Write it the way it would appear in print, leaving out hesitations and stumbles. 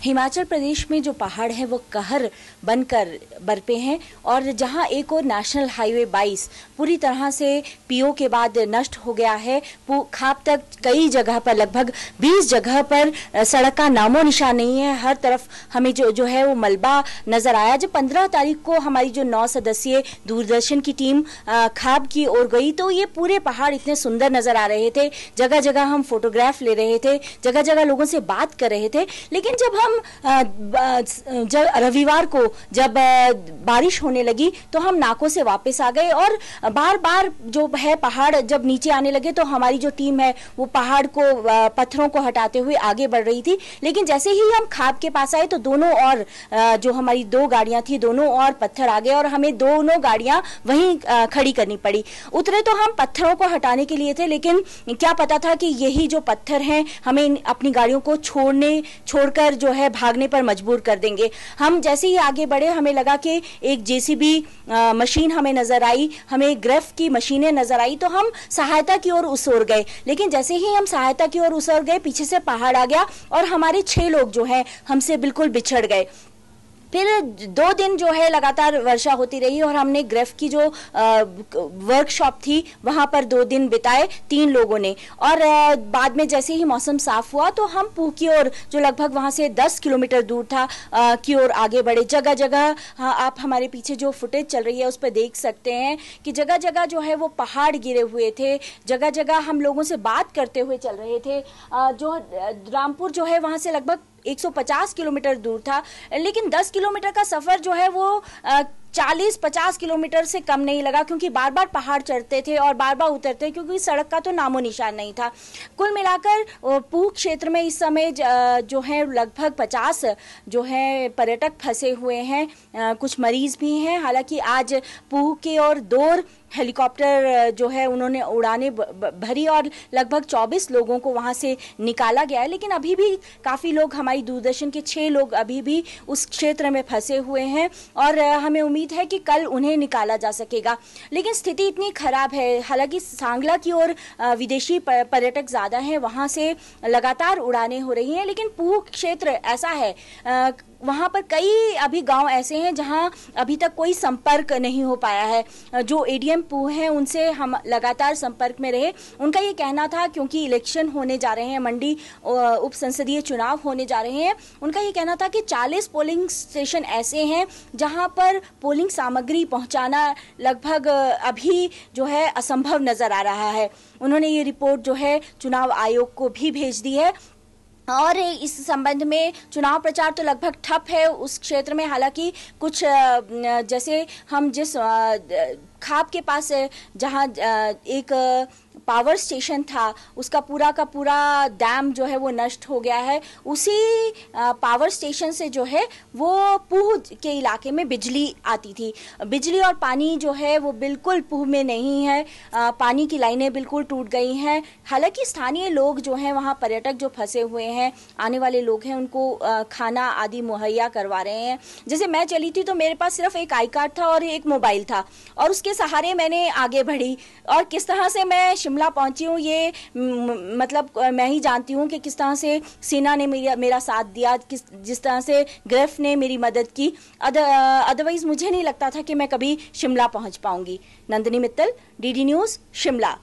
हिमाचल प्रदेश में जो पहाड़ है वो कहर बनकर बरपे हैं और जहां एक और नेशनल हाईवे 22 पूरी तरह से पीओ के बाद नष्ट हो गया है। खाप तक कई जगह पर लगभग 20 जगह पर सड़क का नामो निशान नहीं है। हर तरफ हमें जो है वो मलबा नजर आया। जब 15 तारीख को हमारी जो 9 सदस्यीय दूरदर्शन की टीम खाप की ओर गई तो ये पूरे पहाड़ इतने सुंदर नजर आ रहे थे। जगह जगह हम फोटोग्राफ ले रहे थे, जगह जगह लोगों से बात कर रहे थे। लेकिन जब हम रविवार को जब बारिश होने लगी तो हम नाकों से वापस आ गए और बार बार जो है पहाड़ जब नीचे आने लगे तो हमारी जो टीम है वो पहाड़ को पत्थरों को हटाते हुए आगे बढ़ रही थी। लेकिन जैसे ही हम खाप के पास आए तो दोनों और जो हमारी 2 गाड़ियां थी दोनों और पत्थर आ गए और हमें दोनों गाड़ियां वहीं खड़ी करनी पड़ी। उतरे तो हम पत्थरों को हटाने के लिए थे, लेकिन क्या पता था कि यही जो पत्थर हैं हमें अपनी गाड़ियों को छोड़कर जो है भागने पर मजबूर कर देंगे। हम जैसे ही आगे बढ़े हमें लगा कि एक जेसीबी मशीन हमें नजर आई, हमें ग्रेफ की मशीनें नजर आई तो हम सहायता की ओर उसोर गए। लेकिन जैसे ही हम सहायता की ओर उसोर गए पीछे से पहाड़ आ गया और हमारे 6 लोग जो हैं हमसे बिल्कुल बिछड़ गए। फिर 2 दिन जो है लगातार वर्षा होती रही और हमने ग्रेफ की जो वर्कशॉप थी वहां पर 2 दिन बिताए 3 लोगों ने। और बाद में जैसे ही मौसम साफ हुआ तो हम पूह की ओर जो लगभग वहां से 10 किलोमीटर दूर था की ओर आगे बढ़े। जगह जगह आप हमारे पीछे जो फुटेज चल रही है उस पर देख सकते हैं कि जगह जगह जो है वो पहाड़ गिरे हुए थे। जगह जगह हम लोगों से बात करते हुए चल रहे थे। जो रामपुर जो है वहां से लगभग 150 किलोमीटर दूर था, लेकिन 10 किलोमीटर का सफर जो है वो 40-50 किलोमीटर से कम नहीं लगा, क्योंकि बार बार पहाड़ चढ़ते थे और बार बार उतरते, क्योंकि सड़क का तो नामो निशान नहीं था। कुल मिलाकर पूह क्षेत्र में इस समय जो है लगभग 50 जो है पर्यटक फंसे हुए हैं, कुछ मरीज भी हैं। हालांकि आज पूह के और 2 हेलीकॉप्टर जो है उन्होंने उड़ानें भरी और लगभग 24 लोगों को वहां से निकाला गया है। लेकिन अभी भी काफ़ी लोग, हमारी दूरदर्शन के 6 लोग अभी भी उस क्षेत्र में फंसे हुए हैं और हमें उम्मीद है कि कल उन्हें निकाला जा सकेगा। लेकिन स्थिति इतनी खराब है। हालांकि सांगला की ओर विदेशी पर्यटक ज़्यादा हैं, वहाँ से लगातार उड़ानें हो रही हैं। लेकिन पूह क्षेत्र ऐसा है, वहाँ पर कई अभी गांव ऐसे हैं जहां अभी तक कोई संपर्क नहीं हो पाया है। जो एडीएम पूह हैं उनसे हम लगातार संपर्क में रहे। उनका ये कहना था, क्योंकि इलेक्शन होने जा रहे हैं, मंडी उप संसदीय चुनाव होने जा रहे हैं, उनका ये कहना था कि 40 पोलिंग स्टेशन ऐसे हैं जहां पर पोलिंग सामग्री पहुंचाना लगभग अभी जो है असंभव नजर आ रहा है। उन्होंने ये रिपोर्ट जो है चुनाव आयोग को भी भेज दी है और इस संबंध में चुनाव प्रचार तो लगभग ठप है उस क्षेत्र में। हालांकि कुछ जैसे हम जिस खाप के पास जहां एक पावर स्टेशन था उसका पूरा का पूरा डैम जो है वो नष्ट हो गया है। उसी पावर स्टेशन से जो है वो पूह के इलाके में बिजली आती थी। बिजली और पानी जो है वो बिल्कुल पूह में नहीं है। पानी की लाइनें बिल्कुल टूट गई हैं। हालांकि स्थानीय लोग जो हैं, वहाँ पर्यटक जो फंसे हुए हैं, आने वाले लोग हैं, उनको खाना आदि मुहैया करवा रहे हैं। जैसे मैं चली थी तो मेरे पास सिर्फ एक आई कार्ड था और एक मोबाइल था और उसके सहारे मैंने आगे बढ़ी। और किस तरह से मैं शिमला पहुंची हूँ ये मतलब मैं ही जानती हूँ कि किस तरह से सेना ने मेरा साथ दिया, जिस तरह से ग्रेफ ने मेरी मदद की। अदरवाइज मुझे नहीं लगता था कि मैं कभी शिमला पहुंच पाऊंगी। Nandini Mittal, DD news, Shimla.